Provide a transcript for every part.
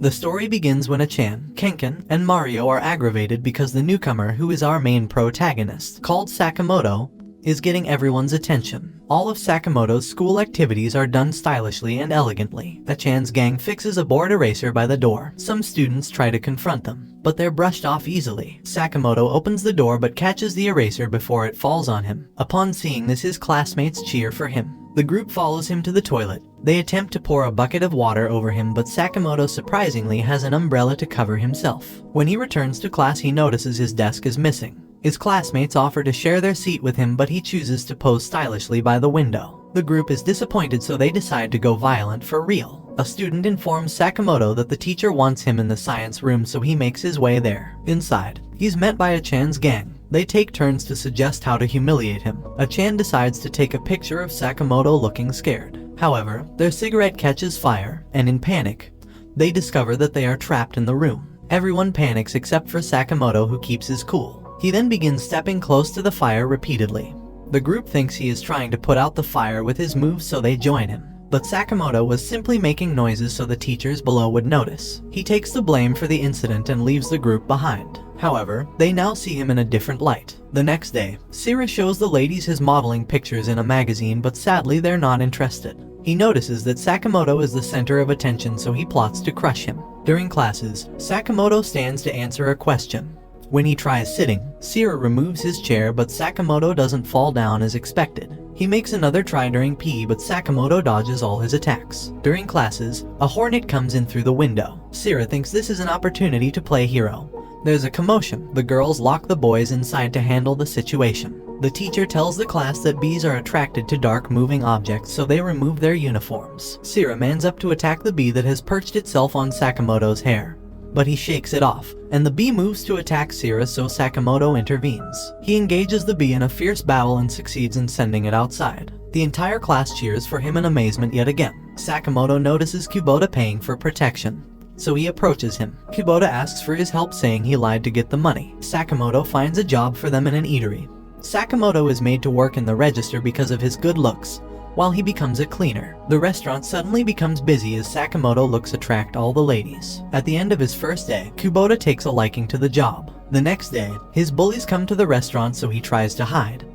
The story begins when Achan, Kenken, and Mario are aggravated because the newcomer, who is our main protagonist, called Sakamoto, is getting everyone's attention. All of Sakamoto's school activities are done stylishly and elegantly. Achan's gang fixes a board eraser by the door. Some students try to confront them, but they're brushed off easily. Sakamoto opens the door but catches the eraser before it falls on him. Upon seeing this, his classmates cheer for him. The group follows him to the toilet. They attempt to pour a bucket of water over him, but Sakamoto surprisingly has an umbrella to cover himself. When he returns to class, he notices his desk is missing. His classmates offer to share their seat with him, but he chooses to pose stylishly by the window. The group is disappointed, so they decide to go violent for real. A student informs Sakamoto that the teacher wants him in the science room, so he makes his way there. Inside, he's met by Achan's gang. They take turns to suggest how to humiliate him. Achan decides to take a picture of Sakamoto looking scared. However, their cigarette catches fire, and in panic, they discover that they are trapped in the room. Everyone panics except for Sakamoto, who keeps his cool. He then begins stepping close to the fire repeatedly. The group thinks he is trying to put out the fire with his moves, so they join him. But Sakamoto was simply making noises so the teachers below would notice. He takes the blame for the incident and leaves the group behind. However, they now see him in a different light. The next day, Sira shows the ladies his modeling pictures in a magazine, but sadly they're not interested. He notices that Sakamoto is the center of attention, so he plots to crush him. During classes, Sakamoto stands to answer a question. When he tries sitting, Sira removes his chair, but Sakamoto doesn't fall down as expected. He makes another try during PE, but Sakamoto dodges all his attacks. During classes, a hornet comes in through the window. Sira thinks this is an opportunity to play hero. There's a commotion. The girls lock the boys inside to handle the situation. The teacher tells the class that bees are attracted to dark moving objects, so they remove their uniforms. Sira mans up to attack the bee that has perched itself on Sakamoto's hair, but he shakes it off, and the bee moves to attack Sira, so Sakamoto intervenes. He engages the bee in a fierce battle and succeeds in sending it outside. The entire class cheers for him in amazement yet again. Sakamoto notices Kubota paying for protection, so he approaches him. Kubota asks for his help, saying he lied to get the money. Sakamoto finds a job for them in an eatery. Sakamoto is made to work in the register because of his good looks, while he becomes a cleaner. The restaurant suddenly becomes busy as Sakamoto looks attract all the ladies. At the end of his first day, Kubota takes a liking to the job. The next day, his bullies come to the restaurant, so he tries to hide,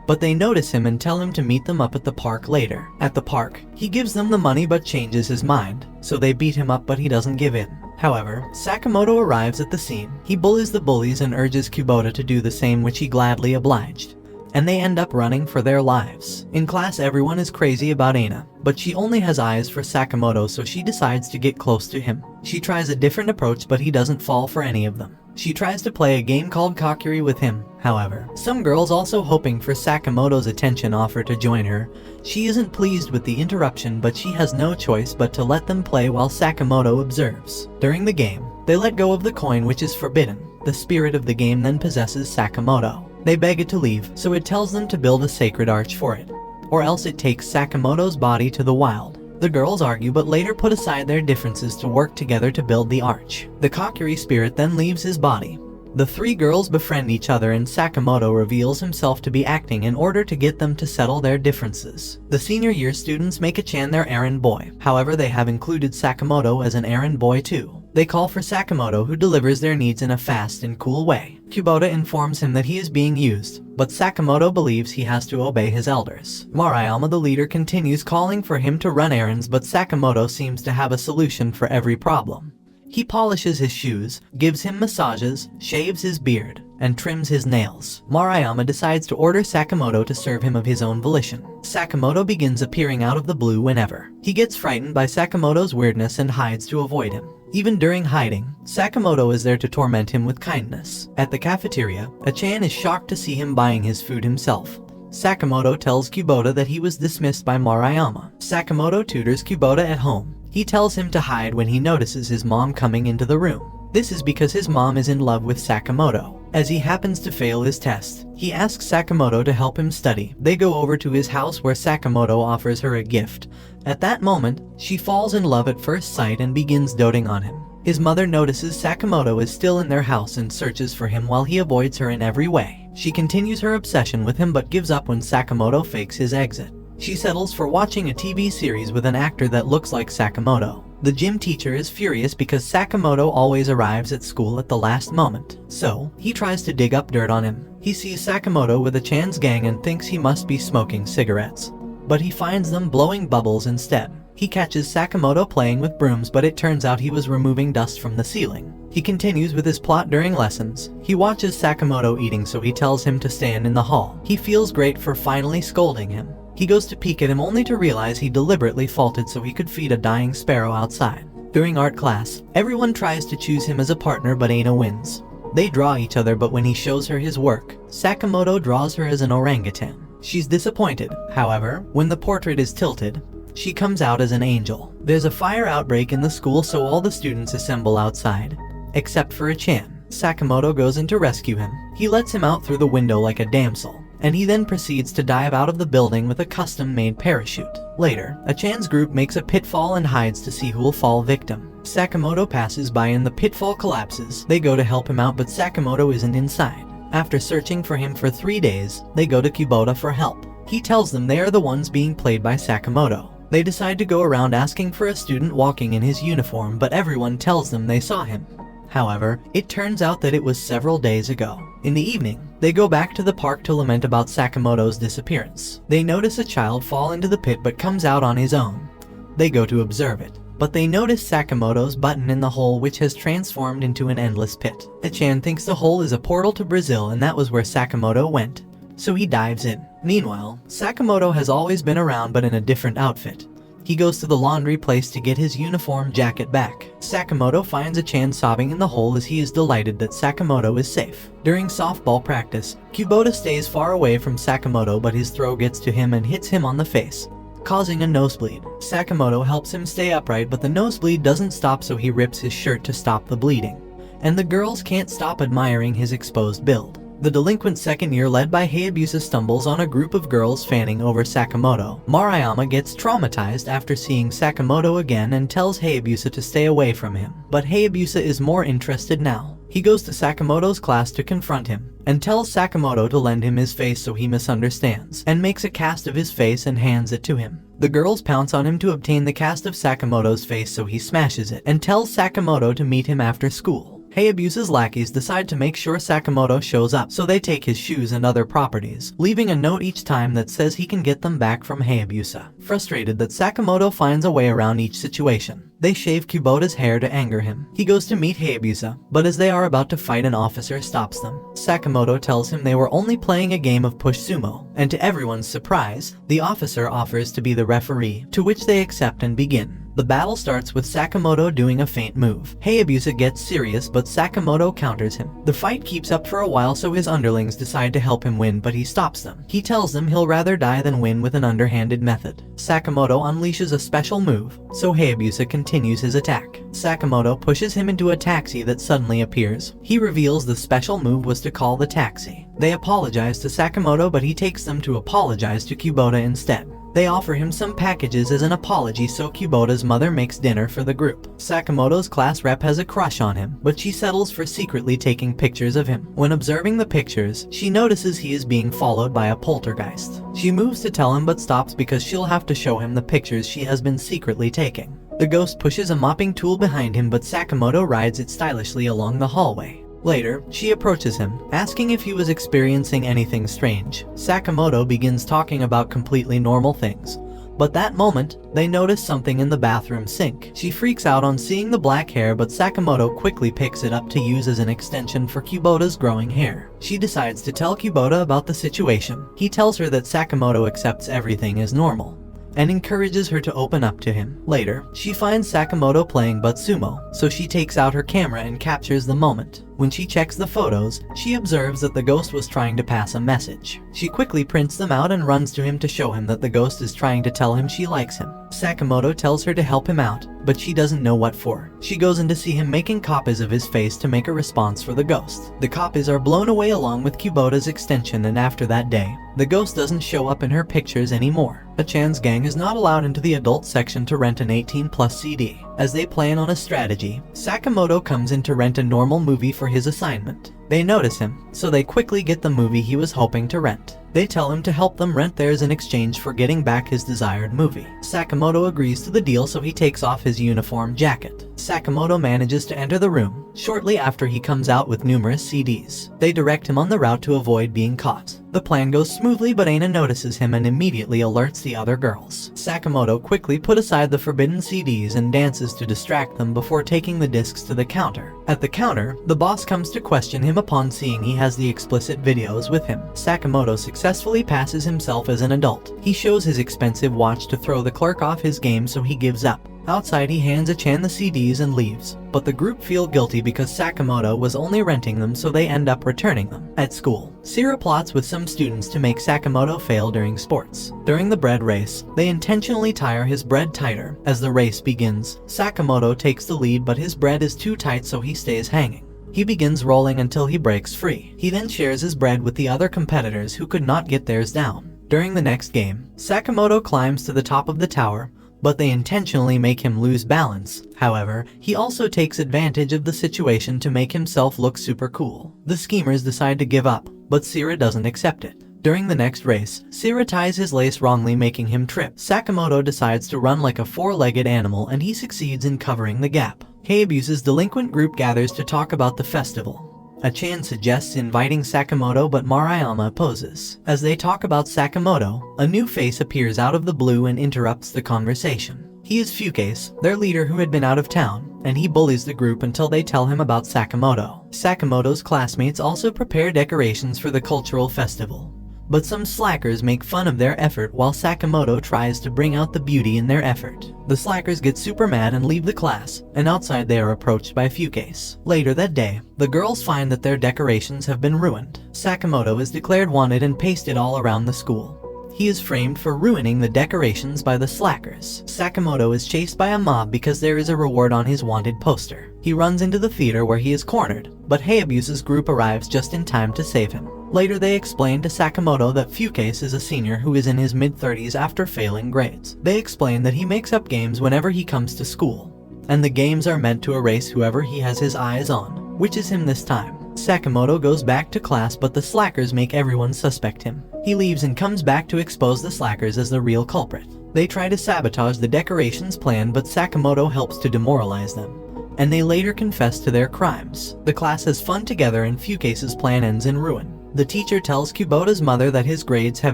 but they notice him and tell him to meet them up at the park later. At the park, he gives them the money but changes his mind, so they beat him up, but he doesn't give in. However, Sakamoto arrives at the scene. He bullies the bullies and urges Kubota to do the same, which he gladly obliged, and they end up running for their lives. In class, everyone is crazy about Aina, but she only has eyes for Sakamoto, so she decides to get close to him. She tries a different approach, but he doesn't fall for any of them. She tries to play a game called Kokiri with him. However, some girls, also hoping for Sakamoto's attention, offer to join her. She isn't pleased with the interruption, but she has no choice but to let them play while Sakamoto observes. During the game, they let go of the coin, which is forbidden. The spirit of the game then possesses Sakamoto. They beg it to leave, so it tells them to build a sacred arch for it, or else it takes Sakamoto's body to the wild. The girls argue, but later put aside their differences to work together to build the arch. The Kokiri spirit then leaves his body. The three girls befriend each other, and Sakamoto reveals himself to be acting in order to get them to settle their differences. The senior year students make Achan their errand boy. However, they have included Sakamoto as an errand boy too. They call for Sakamoto, who delivers their needs in a fast and cool way. Kubota informs him that he is being used, but Sakamoto believes he has to obey his elders. Marayama, the leader, continues calling for him to run errands, but Sakamoto seems to have a solution for every problem. He polishes his shoes, gives him massages, shaves his beard, and trims his nails. Marayama decides to order Sakamoto to serve him of his own volition. Sakamoto begins appearing out of the blue whenever. He gets frightened by Sakamoto's weirdness and hides to avoid him. Even during hiding, Sakamoto is there to torment him with kindness. At the cafeteria, Achan is shocked to see him buying his food himself. Sakamoto tells Kubota that he was dismissed by Marayama. Sakamoto tutors Kubota at home. He tells him to hide when he notices his mom coming into the room. This is because his mom is in love with Sakamoto. As he happens to fail his test, he asks Sakamoto to help him study. They go over to his house, where Sakamoto offers her a gift. At that moment, she falls in love at first sight and begins doting on him. His mother notices Sakamoto is still in their house and searches for him while he avoids her in every way. She continues her obsession with him but gives up when Sakamoto fakes his exit. She settles for watching a TV series with an actor that looks like Sakamoto. The gym teacher is furious because Sakamoto always arrives at school at the last moment, so he tries to dig up dirt on him. He sees Sakamoto with a Chan's gang and thinks he must be smoking cigarettes, but he finds them blowing bubbles instead. He catches Sakamoto playing with brooms, but it turns out he was removing dust from the ceiling. He continues with his plot during lessons. He watches Sakamoto eating, so he tells him to stand in the hall. He feels great for finally scolding him. He goes to peek at him only to realize he deliberately faulted so he could feed a dying sparrow outside. During art class, everyone tries to choose him as a partner, but Aina wins. They draw each other, but when he shows her his work, Sakamoto draws her as an orangutan. She's disappointed. However, when the portrait is tilted, she comes out as an angel. There's a fire outbreak in the school, so all the students assemble outside, except for a Chan. Sakamoto goes in to rescue him. He lets him out through the window like a damsel, and he then proceeds to dive out of the building with a custom-made parachute. Later, a Chan's group makes a pitfall and hides to see who will fall victim. Sakamoto passes by and the pitfall collapses. They go to help him out, but Sakamoto isn't inside. After searching for him for 3 days, they go to Kubota for help. He tells them they are the ones being played by Sakamoto. They decide to go around asking for a student walking in his uniform, but everyone tells them they saw him. However, it turns out that it was several days ago. In the evening, they go back to the park to lament about Sakamoto's disappearance. They notice a child fall into the pit but comes out on his own. They go to observe it, but they notice Sakamoto's button in the hole, which has transformed into an endless pit. Chan thinks the hole is a portal to Brazil, and that was where Sakamoto went, so he dives in. Meanwhile, Sakamoto has always been around, but in a different outfit. He goes to the laundry place to get his uniform jacket back. Sakamoto finds a Chan sobbing in the hole as he is delighted that Sakamoto is safe. During softball practice, Kubota stays far away from Sakamoto, but his throw gets to him and hits him on the face, causing a nosebleed. Sakamoto helps him stay upright, but the nosebleed doesn't stop, so he rips his shirt to stop the bleeding. And the girls can't stop admiring his exposed build. The delinquent second year led by Hayabusa stumbles on a group of girls fanning over Sakamoto. Maruyama gets traumatized after seeing Sakamoto again and tells Hayabusa to stay away from him. But Hayabusa is more interested now. He goes to Sakamoto's class to confront him, and tells Sakamoto to lend him his face, so he misunderstands, and makes a cast of his face and hands it to him. The girls pounce on him to obtain the cast of Sakamoto's face, so he smashes it, and tells Sakamoto to meet him after school. Hayabusa's lackeys decide to make sure Sakamoto shows up, so they take his shoes and other properties, leaving a note each time that says he can get them back from Hayabusa. Frustrated that Sakamoto finds a way around each situation, they shave Kubota's hair to anger him. He goes to meet Hayabusa, but as they are about to fight, an officer stops them. Sakamoto tells him they were only playing a game of push sumo, and to everyone's surprise, the officer offers to be the referee, to which they accept and begin. The battle starts with Sakamoto doing a feint move. Hayabusa gets serious, but Sakamoto counters him. The fight keeps up for a while, so his underlings decide to help him win, but he stops them. He tells them he'll rather die than win with an underhanded method. Sakamoto unleashes a special move, so Hayabusa continues his attack. Sakamoto pushes him into a taxi that suddenly appears. He reveals the special move was to call the taxi. They apologize to Sakamoto, but he takes them to apologize to Kubota instead. They offer him some packages as an apology, so Kubota's mother makes dinner for the group. Sakamoto's class rep has a crush on him, but she settles for secretly taking pictures of him. When observing the pictures, she notices he is being followed by a poltergeist. She moves to tell him, but stops because she'll have to show him the pictures she has been secretly taking. The ghost pushes a mopping tool behind him, but Sakamoto rides it stylishly along the hallway. Later, she approaches him, asking if he was experiencing anything strange. Sakamoto begins talking about completely normal things, but that moment, they notice something in the bathroom sink. She freaks out on seeing the black hair, but Sakamoto quickly picks it up to use as an extension for Kubota's growing hair. She decides to tell Kubota about the situation. He tells her that Sakamoto accepts everything as normal, and encourages her to open up to him. Later, she finds Sakamoto playing butt sumo, so she takes out her camera and captures the moment. When she checks the photos, she observes that the ghost was trying to pass a message. She quickly prints them out and runs to him to show him that the ghost is trying to tell him she likes him. Sakamoto tells her to help him out, but she doesn't know what for. She goes in to see him making copies of his face to make a response for the ghost. The copies are blown away along with Kubota's extension, and after that day, the ghost doesn't show up in her pictures anymore. Chan's gang is not allowed into the adult section to rent an 18+ CD. As they plan on a strategy, Sakamoto comes in to rent a normal movie for his assignment. They notice him, so they quickly get the movie he was hoping to rent. They tell him to help them rent theirs in exchange for getting back his desired movie. Sakamoto agrees to the deal, so he takes off his uniform jacket. Sakamoto manages to enter the room. Shortly after, he comes out with numerous CDs. They direct him on the route to avoid being caught. The plan goes smoothly, but Aina notices him and immediately alerts the other girls. Sakamoto quickly put aside the forbidden CDs and dances to distract them before taking the discs to the counter. At the counter, the boss comes to question him upon seeing he has the explicit videos with him. Sakamoto successfully passes himself as an adult. He shows his expensive watch to throw the clerk off his game, so he gives up. Outside, he hands Achan the CDs and leaves, but the group feel guilty because Sakamoto was only renting them, so they end up returning them. At school, Sira plots with some students to make Sakamoto fail during sports. During the bread race, they intentionally tire his bread tighter. As the race begins, Sakamoto takes the lead, but his bread is too tight, so he stays hanging. He begins rolling until he breaks free. He then shares his bread with the other competitors who could not get theirs down. During the next game, Sakamoto climbs to the top of the tower, but they intentionally make him lose balance. However, he also takes advantage of the situation to make himself look super cool. The schemers decide to give up, but Sira doesn't accept it. During the next race, Sira ties his lace wrongly, making him trip. Sakamoto decides to run like a four-legged animal, and he succeeds in covering the gap. Hayabusa's delinquent group gathers to talk about the festival. Achan suggests inviting Sakamoto, but Maruyama opposes. As they talk about Sakamoto, a new face appears out of the blue and interrupts the conversation. He is Fukase, their leader who had been out of town, and he bullies the group until they tell him about Sakamoto. Sakamoto's classmates also prepare decorations for the cultural festival, but some slackers make fun of their effort while Sakamoto tries to bring out the beauty in their effort. The slackers get super mad and leave the class, and outside they are approached by Fukase. Later that day, the girls find that their decorations have been ruined. Sakamoto is declared wanted and pasted all around the school. He is framed for ruining the decorations by the slackers. Sakamoto is chased by a mob because there is a reward on his wanted poster. He runs into the theater where he is cornered, but Hayabusa's group arrives just in time to save him. Later they explain to Sakamoto that Fukase is a senior who is in his mid-30s after failing grades. They explain that he makes up games whenever he comes to school, and the games are meant to erase whoever he has his eyes on, which is him this time. Sakamoto goes back to class, but the slackers make everyone suspect him. He leaves and comes back to expose the slackers as the real culprit. They try to sabotage the decorations plan, but Sakamoto helps to demoralize them, and they later confess to their crimes. The class has fun together, and Fukase's plan ends in ruin. The teacher tells Kubota's mother that his grades have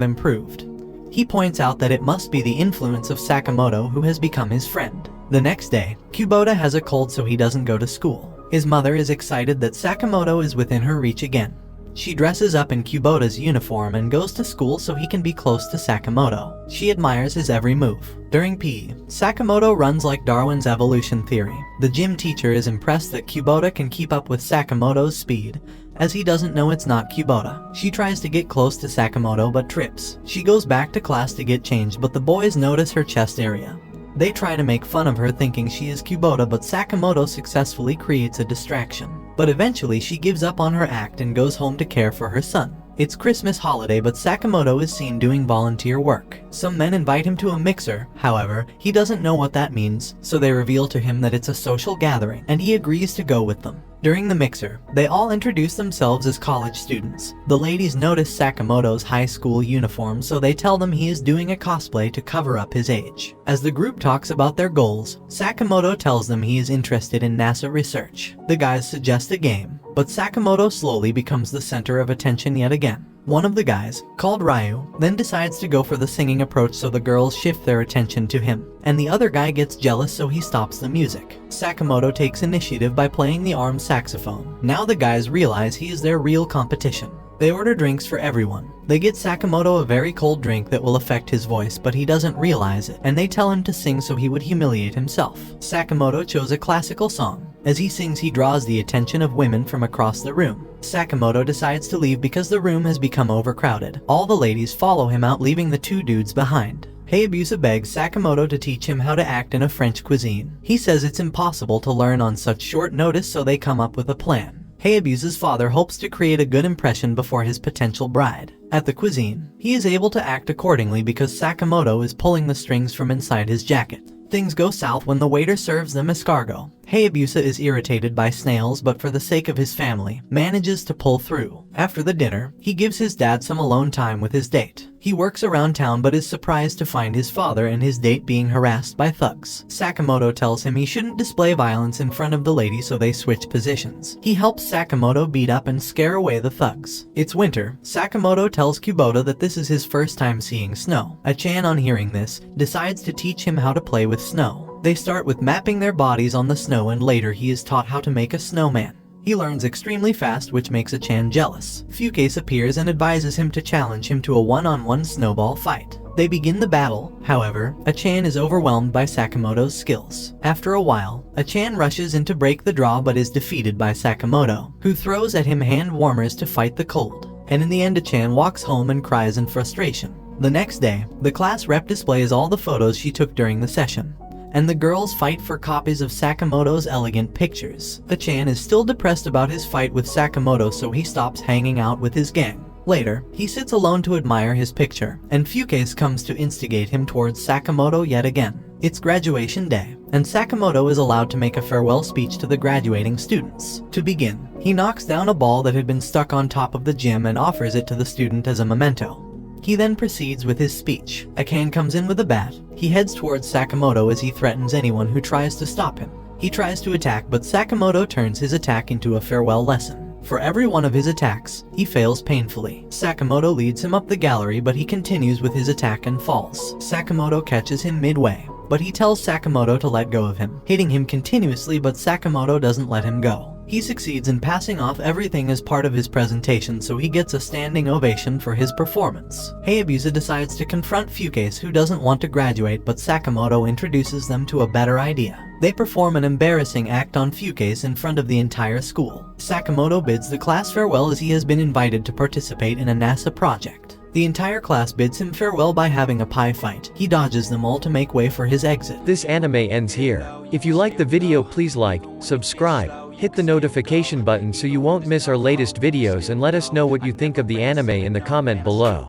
improved. He points out that it must be the influence of Sakamoto, who has become his friend. The next day, Kubota has a cold, so he doesn't go to school. His mother is excited that Sakamoto is within her reach again. She dresses up in Kubota's uniform and goes to school so he can be close to Sakamoto. She admires his every move. During PE, Sakamoto runs like Darwin's evolution theory. The gym teacher is impressed that Kubota can keep up with Sakamoto's speed, as he doesn't know it's not Kubota. She tries to get close to Sakamoto but trips. She goes back to class to get changed, but the boys notice her chest area. They try to make fun of her thinking she is Kubota, but Sakamoto successfully creates a distraction. But eventually she gives up on her act and goes home to care for her son. It's Christmas holiday, but Sakamoto is seen doing volunteer work. Some men invite him to a mixer. However, he doesn't know what that means, so they reveal to him that it's a social gathering, and he agrees to go with them. During the mixer, they all introduce themselves as college students. The ladies notice Sakamoto's high school uniform, so they tell them he is doing a cosplay to cover up his age. As the group talks about their goals, Sakamoto tells them he is interested in NASA research. The guys suggest a game, but Sakamoto slowly becomes the center of attention yet again. One of the guys, called Ryu, then decides to go for the singing approach, so the girls shift their attention to him, and the other guy gets jealous, so he stops the music. Sakamoto takes initiative by playing the armed saxophone. Now the guys realize he is their real competition. They order drinks for everyone. They get Sakamoto a very cold drink that will affect his voice, but he doesn't realize it, and they tell him to sing so he would humiliate himself. Sakamoto chose a classical song. As he sings, he draws the attention of women from across the room. Sakamoto decides to leave because the room has become overcrowded. All the ladies follow him out, leaving the two dudes behind. Hayabusa begs Sakamoto to teach him how to act in a French cuisine. He says it's impossible to learn on such short notice, so they come up with a plan. Hayabusa's father hopes to create a good impression before his potential bride. At the cuisine, he is able to act accordingly because Sakamoto is pulling the strings from inside his jacket. Things go south when the waiter serves them escargot. Hayabusa is irritated by snails but for the sake of his family, manages to pull through. After the dinner, he gives his dad some alone time with his date. He works around town but is surprised to find his father and his date being harassed by thugs. Sakamoto tells him he shouldn't display violence in front of the lady, so they switch positions. He helps Sakamoto beat up and scare away the thugs. It's winter. Sakamoto tells Kubota that this is his first time seeing snow. Achan, on hearing this, decides to teach him how to play with snow. They start with mapping their bodies on the snow, and later he is taught how to make a snowman. He learns extremely fast, which makes Achan jealous. Fukase appears and advises him to challenge him to a one-on-one snowball fight. They begin the battle. However, Achan is overwhelmed by Sakamoto's skills. After a while, Achan rushes in to break the draw but is defeated by Sakamoto, who throws at him hand warmers to fight the cold. And in the end, Achan walks home and cries in frustration. The next day, the class rep displays all the photos she took during the session, and the girls fight for copies of Sakamoto's elegant pictures. Achan is still depressed about his fight with Sakamoto, so he stops hanging out with his gang. Later, he sits alone to admire his picture, and Fukase comes to instigate him towards Sakamoto yet again. It's graduation day, and Sakamoto is allowed to make a farewell speech to the graduating students. To begin, he knocks down a ball that had been stuck on top of the gym and offers it to the student as a memento. He then proceeds with his speech. Achan comes in with a bat. He heads towards Sakamoto as he threatens anyone who tries to stop him. He tries to attack, but Sakamoto turns his attack into a farewell lesson. For every one of his attacks, he fails painfully. Sakamoto leads him up the gallery, but he continues with his attack and falls. Sakamoto catches him midway, but he tells Sakamoto to let go of him, hitting him continuously, but Sakamoto doesn't let him go. He succeeds in passing off everything as part of his presentation, so he gets a standing ovation for his performance. Hayabusa decides to confront Fukase, who doesn't want to graduate, but Sakamoto introduces them to a better idea. They perform an embarrassing act on Fukase in front of the entire school. Sakamoto bids the class farewell as he has been invited to participate in a NASA project. The entire class bids him farewell by having a pie fight. He dodges them all to make way for his exit. This anime ends here. If you like the video, please like, subscribe, hit the notification button so you won't miss our latest videos, and let us know what you think of the anime in the comment below.